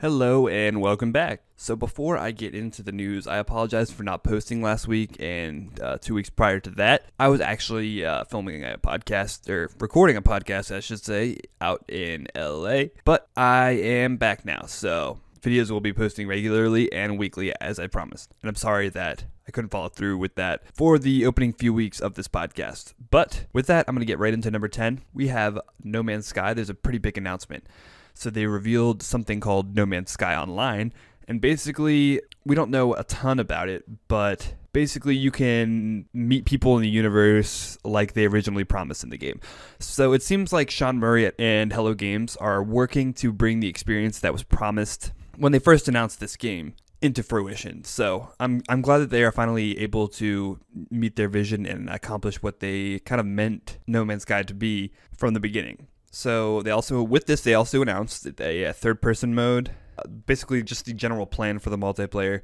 Hello and welcome back. So before I get into the news, I apologize for not posting last week and 2 weeks prior to that. I was actually filming a podcast, or recording a podcast, I should say, out in LA. But I am back now, so videos will be posting regularly and weekly as I promised. And I'm sorry that I couldn't follow through with that for the opening few weeks of this podcast. But with that, I'm going to get right into number 10. We have No Man's Sky. There's a pretty big announcement. So they revealed something called No Man's Sky Online, and basically, we don't know a ton about it, but basically you can meet people in the universe like they originally promised in the game. So it seems like Sean Murray and Hello Games are working to bring the experience that was promised when they first announced this game into fruition. So I'm glad that they are finally able to meet their vision and accomplish what they kind of meant No Man's Sky to be from the beginning. So they also announced a third-person mode, basically just the general plan for the multiplayer,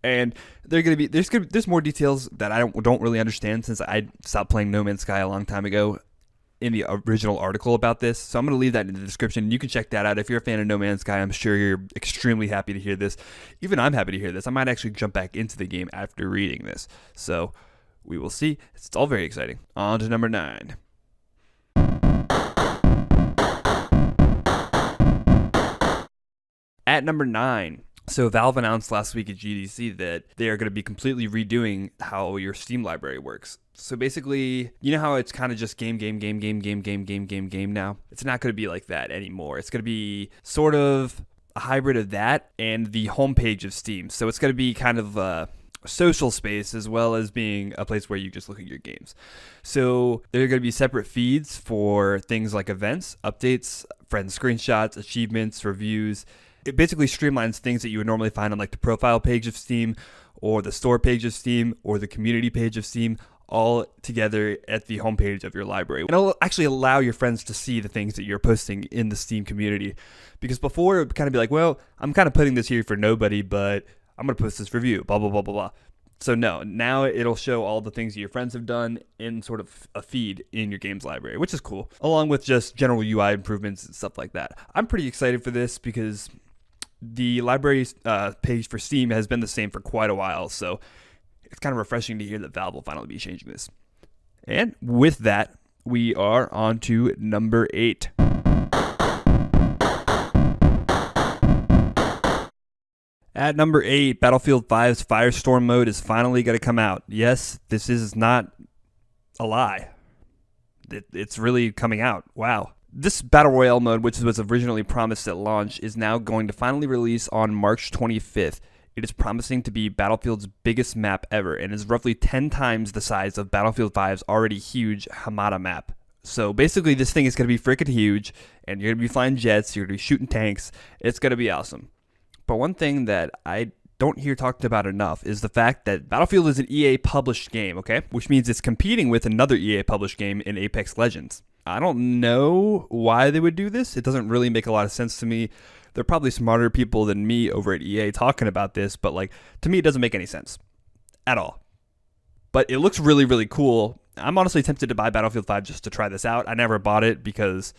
and there's more details that I don't really understand since I stopped playing No Man's Sky a long time ago in the original article about this. So I'm going to leave that in the description. You can check that out. If you're a fan of No Man's Sky, I'm sure you're extremely happy to hear this. Even I'm happy to hear this. I might actually jump back into the game after reading this. So we will see. It's all very exciting. On to number 9. At number 9, so Valve announced last week at GDC that they are going to be completely redoing how your Steam library works. So basically, you know how it's kind of just game now? It's not going to be like that anymore. It's going to be sort of a hybrid of that and the homepage of Steam. So it's going to be kind of a social space as well as being a place where you just look at your games. So there are going to be separate feeds for things like events, updates, friend screenshots, achievements, reviews. It basically streamlines things that you would normally find on like the profile page of Steam or the store page of Steam or the community page of Steam, all together at the homepage of your library. And it'll actually allow your friends to see the things that you're posting in the Steam community. Because before it would kind of be like, well, I'm kind of putting this here for nobody, but I'm going to post this review, blah, blah, blah, blah, blah. So no, now it'll show all the things that your friends have done in sort of a feed in your games library, which is cool, along with just general UI improvements and stuff like that. I'm pretty excited for this because the library page for Steam has been the same for quite a while, so it's kind of refreshing to hear that Valve will finally be changing this. And with that, we are on to number 8. At number 8, Battlefield 5's Firestorm mode is finally going to come out. Yes, this is not a lie. It's really coming out. Wow. This Battle Royale mode, which was originally promised at launch, is now going to finally release on March 25th. It is promising to be Battlefield's biggest map ever and is roughly 10 times the size of Battlefield 5's already huge Hamada map. So basically this thing is going to be freaking huge, and you're going to be flying jets, you're going to be shooting tanks. It's going to be awesome. But one thing that I don't hear talked about enough is the fact that Battlefield is an EA published game, okay? Which means it's competing with another EA published game in Apex Legends. I don't know why they would do this. It doesn't really make a lot of sense to me. They're probably smarter people than me over at EA talking about this, but like to me it doesn't make any sense at all. But it looks really, really cool. I'm honestly tempted to buy Battlefield 5 just to try this out. I never bought it because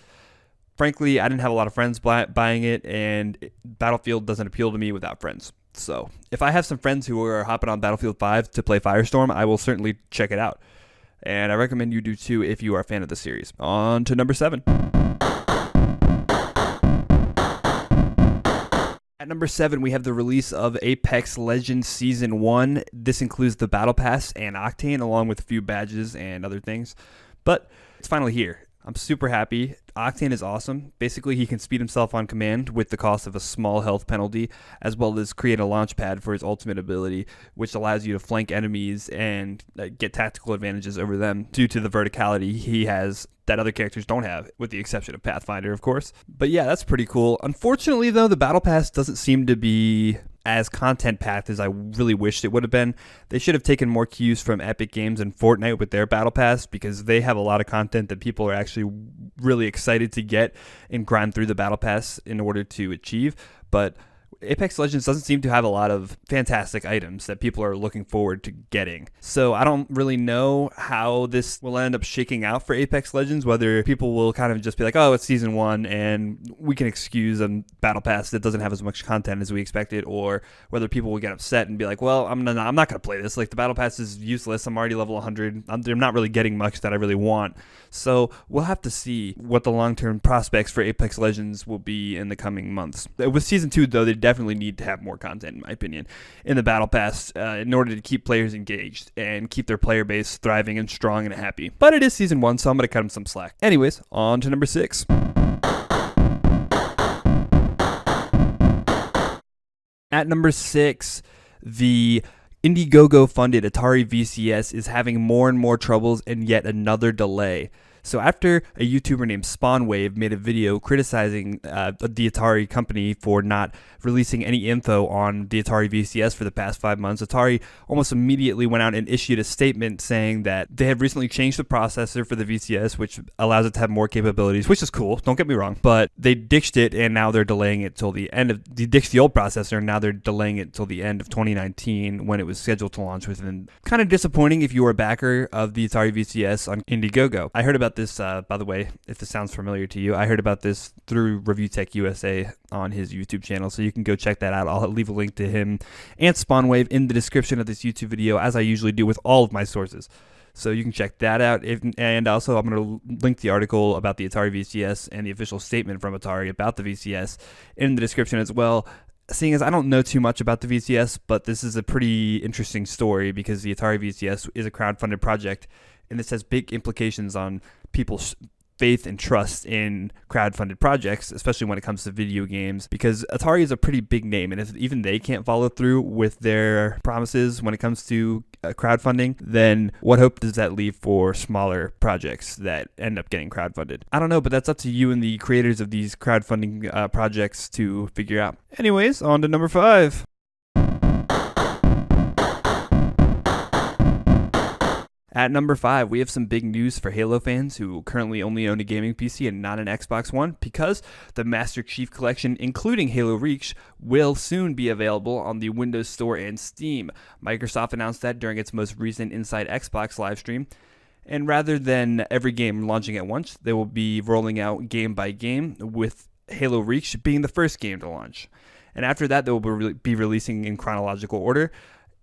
frankly, I didn't have a lot of friends buying it, and Battlefield doesn't appeal to me without friends. So if I have some friends who are hopping on Battlefield 5 to play Firestorm, I will certainly check it out. And I recommend you do too if you are a fan of the series. On to number 7. At number 7, we have the release of Apex Legends Season 1. This includes the Battle Pass and Octane, along with a few badges and other things. But it's finally here. I'm super happy. Octane is awesome. Basically, he can speed himself on command with the cost of a small health penalty, as well as create a launch pad for his ultimate ability, which allows you to flank enemies and get tactical advantages over them due to the verticality he has that other characters don't have, with the exception of Pathfinder, of course. But yeah, that's pretty cool. Unfortunately, though, the Battle Pass doesn't seem to be as content-packed as I really wished it would have been. They should have taken more cues from Epic Games and Fortnite with their Battle Pass, because they have a lot of content that people are actually really excited to get and grind through the Battle Pass in order to achieve. But Apex Legends doesn't seem to have a lot of fantastic items that people are looking forward to getting. So I don't really know how this will end up shaking out for Apex Legends, whether people will kind of just be like, oh, it's season 1 and we can excuse a battle pass that doesn't have as much content as we expected, or whether people will get upset and be like, well, I'm not going to play this. Like, the battle pass is useless. I'm already level 100. I'm not really getting much that I really want. So we'll have to see what the long-term prospects for Apex Legends will be in the coming months. With season 2, though, they definitely need to have more content, in my opinion, in the battle pass in order to keep players engaged and keep their player base thriving and strong and happy. But it is season 1, so I'm going to cut them some slack. Anyways, on to number 6. At number 6, the Indiegogo-funded Atari VCS is having more and more troubles and yet another delay. So after a YouTuber named SpawnWave made a video criticizing the Atari company for not releasing any info on the Atari VCS for the past 5 months, Atari almost immediately went out and issued a statement saying that they have recently changed the processor for the VCS, which allows it to have more capabilities, which is cool, don't get me wrong, but they ditched it and now they're delaying it till the end of, they ditched the old processor and now they're delaying it till the end of 2019 when it was scheduled to launch within. Kind of disappointing if you were a backer of the Atari VCS on Indiegogo. I heard about this, by the way, if this sounds familiar to you, I heard about this through Review Tech USA on his YouTube channel, so you can go check that out. I'll leave a link to him and SpawnWave in the description of this YouTube video, as I usually do with all of my sources. So you can check that out. And also, I'm going to link the article about the Atari VCS and the official statement from Atari about the VCS in the description as well. Seeing as I don't know too much about the VCS, but this is a pretty interesting story because the Atari VCS is a crowdfunded project, and this has big implications on people's faith and trust in crowdfunded projects, especially when it comes to video games, because Atari is a pretty big name, and if even they can't follow through with their promises when it comes to crowdfunding, then what hope does that leave for smaller projects that end up getting crowdfunded? I don't know, but that's up to you and the creators of these crowdfunding projects to figure out. Anyways, on to number 5. At number 5, we have some big news for Halo fans who currently only own a gaming PC and not an Xbox One, because the Master Chief Collection, including Halo Reach, will soon be available on the Windows Store and Steam. Microsoft announced that during its most recent Inside Xbox livestream. And rather than every game launching at once, they will be rolling out game by game, with Halo Reach being the first game to launch. And after that, they will be releasing in chronological order.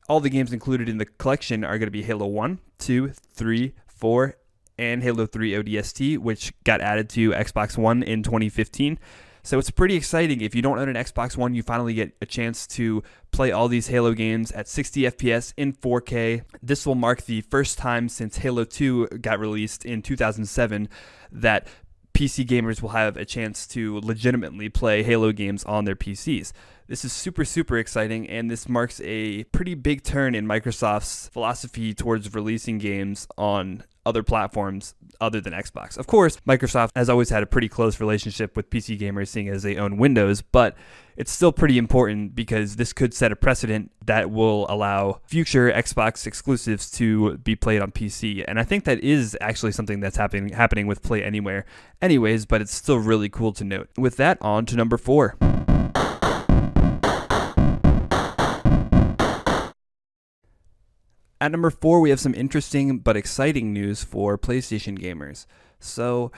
All the games included in the collection are going to be Halo 1, 2, 3, 4, and Halo 3 ODST, which got added to Xbox One in 2015. So it's pretty exciting. If you don't own an Xbox One, you finally get a chance to play all these Halo games at 60 FPS in 4K. This will mark the first time since Halo 2 got released in 2007 that PC gamers will have a chance to legitimately play Halo games on their PCs. This is super, super exciting, and this marks a pretty big turn in Microsoft's philosophy towards releasing games on other platforms other than Xbox. Of course, Microsoft has always had a pretty close relationship with PC gamers, seeing as they own Windows, but it's still pretty important because this could set a precedent that will allow future Xbox exclusives to be played on PC. And I think that is actually something that's happening with Play Anywhere anyways, but it's still really cool to note. With that, on to number 4. At number 4, we have some interesting but exciting news for PlayStation gamers. So,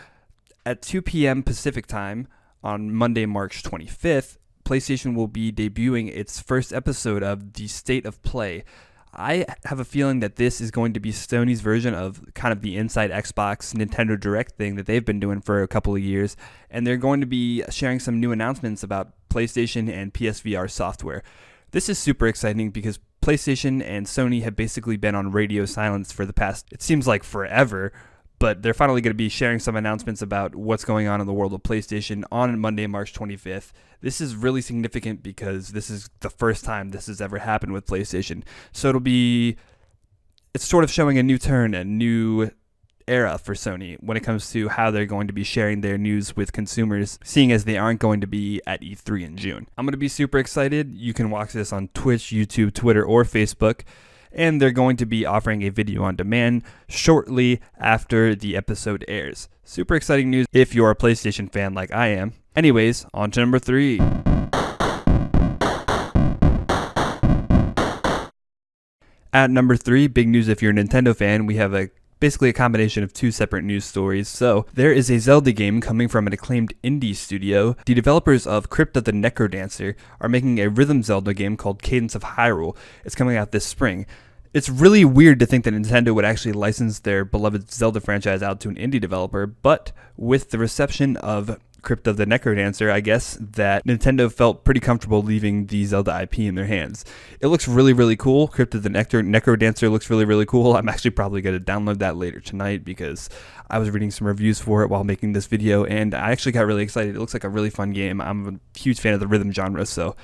at 2 p.m. Pacific time on Monday, March 25th, PlayStation will be debuting its first episode of the State of Play. I have a feeling that this is going to be Sony's version of kind of the Inside Xbox Nintendo Direct thing that they've been doing for a couple of years, and they're going to be sharing some new announcements about PlayStation and PSVR software. This is super exciting because PlayStation and Sony have basically been on radio silence for the past, it seems like forever, but they're finally going to be sharing some announcements about what's going on in the world of PlayStation on Monday, March 25th. This is really significant because this is the first time this has ever happened with PlayStation. So it's sort of showing a new turn, a new era for Sony when it comes to how they're going to be sharing their news with consumers, seeing as they aren't going to be at E3 in June. I'm going to be super excited. You can watch this on Twitch, YouTube, Twitter, or Facebook, and they're going to be offering a video on demand shortly after the episode airs. Super exciting news if you're a PlayStation fan like I am. Anyways, on to number 3. At number 3, big news if you're a Nintendo fan, we have basically a combination of two separate news stories. So there is a Zelda game coming from an acclaimed indie studio. The developers of Crypt of the Necrodancer are making a rhythm Zelda game called Cadence of Hyrule. It's coming out this spring. It's really weird to think that Nintendo would actually license their beloved Zelda franchise out to an indie developer, but with the reception of Crypt of the Necrodancer, I guess that Nintendo felt pretty comfortable leaving the Zelda IP in their hands. It looks really, really cool. Crypt of the Necrodancer looks really, really cool. I'm actually probably going to download that later tonight because I was reading some reviews for it while making this video, and I actually got really excited. It looks like a really fun game. I'm a huge fan of the rhythm genre, so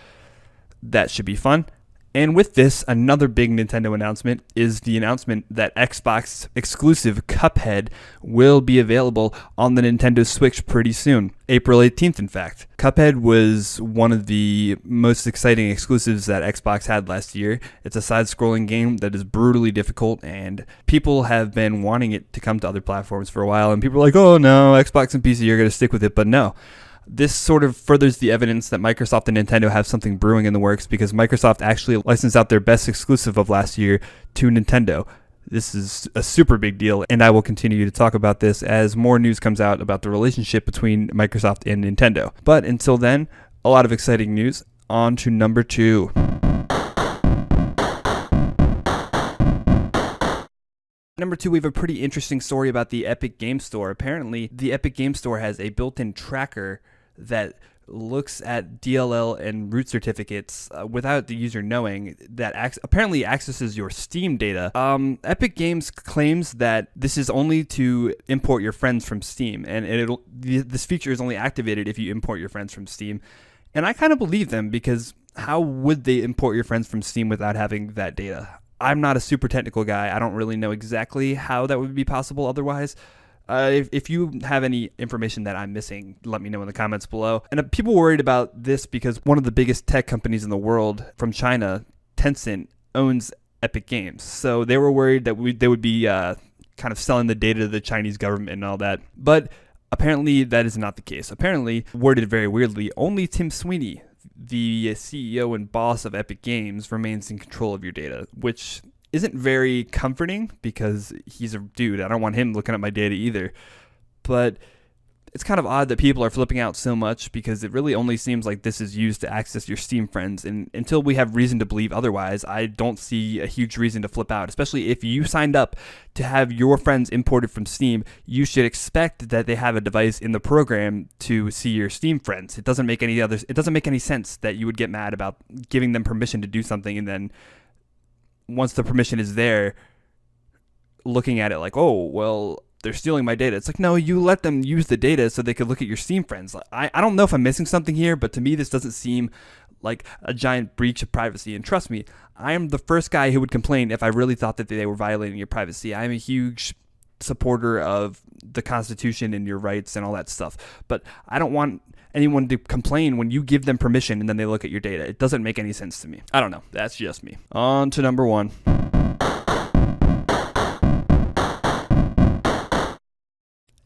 that should be fun. And with this, another big Nintendo announcement is the announcement that Xbox exclusive Cuphead will be available on the Nintendo Switch pretty soon. April 18th, in fact. Cuphead was one of the most exciting exclusives that Xbox had last year. It's a side-scrolling game that is brutally difficult, and people have been wanting it to come to other platforms for a while, and people are like, oh no, Xbox and PC are going to stick with it, but no. This sort of furthers the evidence that Microsoft and Nintendo have something brewing in the works because Microsoft actually licensed out their best exclusive of last year to Nintendo. This is a super big deal, and I will continue to talk about this as more news comes out about the relationship between Microsoft and Nintendo. But until then, a lot of exciting news. On to number 2. Number 2, we have a pretty interesting story about the Epic Game Store. Apparently, the Epic Game Store has a built-in tracker that looks at DLL and root certificates without the user knowing, that apparently accesses your Steam data. Epic Games claims that this is only to import your friends from Steam, and this feature is only activated if you import your friends from Steam. And I kind of believe them, because how would they import your friends from Steam without having that data? I'm not a super technical guy. I don't really know exactly how that would be possible otherwise. If you have any information that I'm missing, let me know in the comments below. And people worried about this because one of the biggest tech companies in the world from China, Tencent, owns Epic Games. So they were worried that they would be kind of selling the data to the Chinese government and all that. But apparently that is not the case. Apparently, worded very weirdly, only Tim Sweeney, the CEO and boss of Epic Games, remains in control of your data, which isn't very comforting because he's a dude. I don't want him looking at my data either. But it's kind of odd that people are flipping out so much because it really only seems like this is used to access your Steam friends. And until we have reason to believe otherwise, I don't see a huge reason to flip out, especially if you signed up to have your friends imported from Steam. You should expect that they have a device in the program to see your Steam friends. It doesn't make any sense that you would get mad about giving them permission to do something, and then once the permission is there, looking at it like, oh, well, they're stealing my data. It's like, no, you let them use the data so they could look at your Steam friends. I don't know if I'm missing something here, but to me, this doesn't seem like a giant breach of privacy. And trust me, I am the first guy who would complain if I really thought that they were violating your privacy. I'm a huge supporter of the Constitution and your rights and all that stuff. But I don't want anyone to complain when you give them permission and then they look at your data. It doesn't make any sense to me. I don't know. That's just me. On to number 1.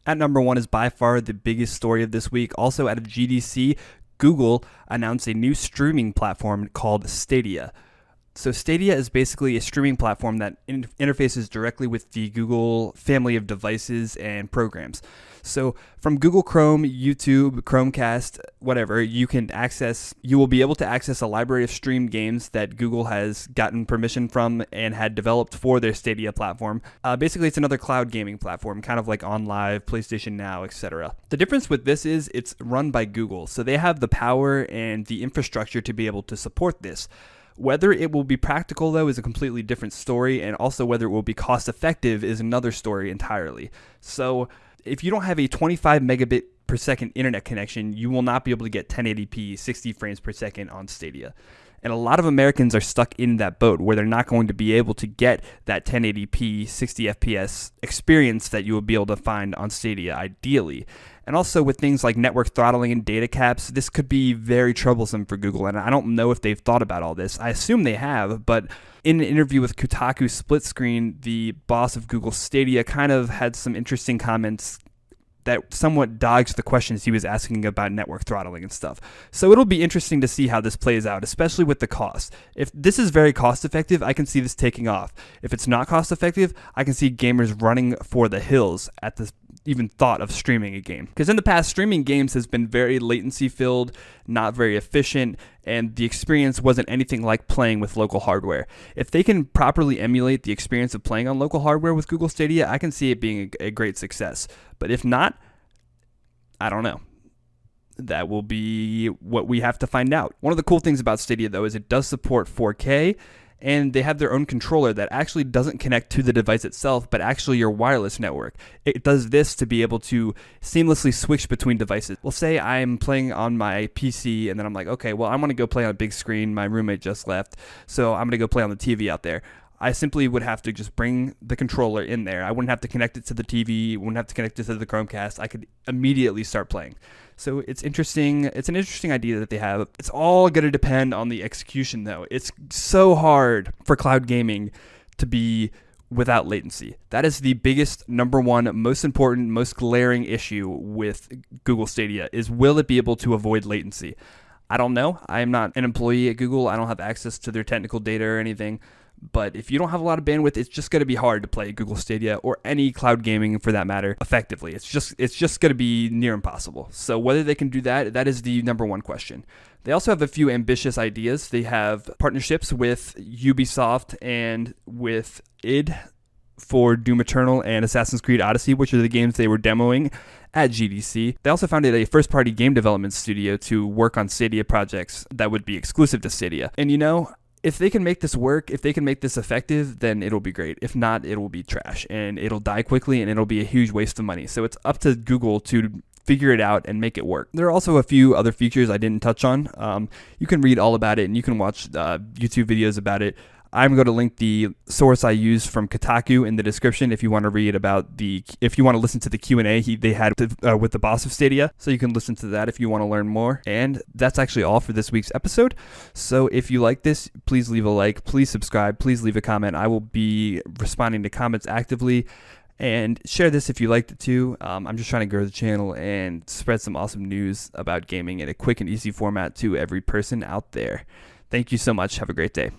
At number 1 is by far the biggest story of this week. Also out of GDC, Google announced a new streaming platform called Stadia. So Stadia is basically a streaming platform that interfaces directly with the Google family of devices and programs. So from Google Chrome, YouTube, Chromecast, whatever, you will be able to access a library of streamed games that Google has gotten permission from and had developed for their Stadia platform. Basically, it's another cloud gaming platform, kind of like OnLive, PlayStation Now, etc. The difference with this is it's run by Google, so they have the power and the infrastructure to be able to support this. Whether it will be practical, though, is a completely different story, and also whether it will be cost-effective is another story entirely. So if you don't have a 25 megabit per second internet connection, you will not be able to get 1080p 60 frames per second on Stadia. And a lot of Americans are stuck in that boat where they're not going to be able to get that 1080p 60 FPS experience that you will be able to find on Stadia ideally. And also with things like network throttling and data caps, this could be very troublesome for Google. And I don't know if they've thought about all this. I assume they have, but in an interview with Kotaku Split Screen, the boss of Google Stadia kind of had some interesting comments that somewhat dodged the questions he was asking about network throttling and stuff. So it'll be interesting to see how this plays out, especially with the cost. If this is very cost effective, I can see this taking off. If it's not cost effective, I can see gamers running for the hills at the even thought of streaming a game. Because in the past, streaming games has been very latency filled, not very efficient, and the experience wasn't anything like playing with local hardware. If they can properly emulate the experience of playing on local hardware with Google Stadia, I can see it being a great success. But if not, I don't know. That will be what we have to find out. One of the cool things about Stadia, though, is it does support 4K, and they have their own controller that actually doesn't connect to the device itself, but actually your wireless network. It does this to be able to seamlessly switch between devices. Well, say I'm playing on my PC, and then I'm like, okay, well, I want to go play on a big screen. My roommate just left, so I'm going to go play on the TV out there. I simply would have to just bring the controller in there. I wouldn't have to connect it to the TV, wouldn't have to connect it to the Chromecast. I could immediately start playing. So it's interesting. It's an interesting idea that they have. It's all going to depend on the execution, though. It's so hard for cloud gaming to be without latency. That is the biggest, number one, most important, most glaring issue with Google Stadia is, will it be able to avoid latency? I don't know. I am not an employee at Google. I don't have access to their technical data or anything. But if you don't have a lot of bandwidth, it's just going to be hard to play Google Stadia or any cloud gaming for that matter effectively. It's just going to be near impossible. So whether they can do that, that is the number one question. They also have a few ambitious ideas. They have partnerships with Ubisoft and with id for Doom Eternal and Assassin's Creed Odyssey, which are the games they were demoing at GDC. They also founded a first-party game development studio to work on Stadia projects that would be exclusive to Stadia. And you know, if they can make this work, if they can make this effective, then it'll be great. If not, it will be trash and it'll die quickly and it'll be a huge waste of money. So it's up to Google to figure it out and make it work. There are also a few other features I didn't touch on. You can read all about it and you can watch YouTube videos about it. I'm going to link the source I used from Kotaku in the description if you want to read about if you want to listen to the Q&A they had with the boss of Stadia. So you can listen to that if you want to learn more. And that's actually all for this week's episode. So if you like this, please leave a like, please subscribe, please leave a comment. I will be responding to comments actively. And share this if you liked it too. I'm just trying to grow the channel and spread some awesome news about gaming in a quick and easy format to every person out there. Thank you so much. Have a great day.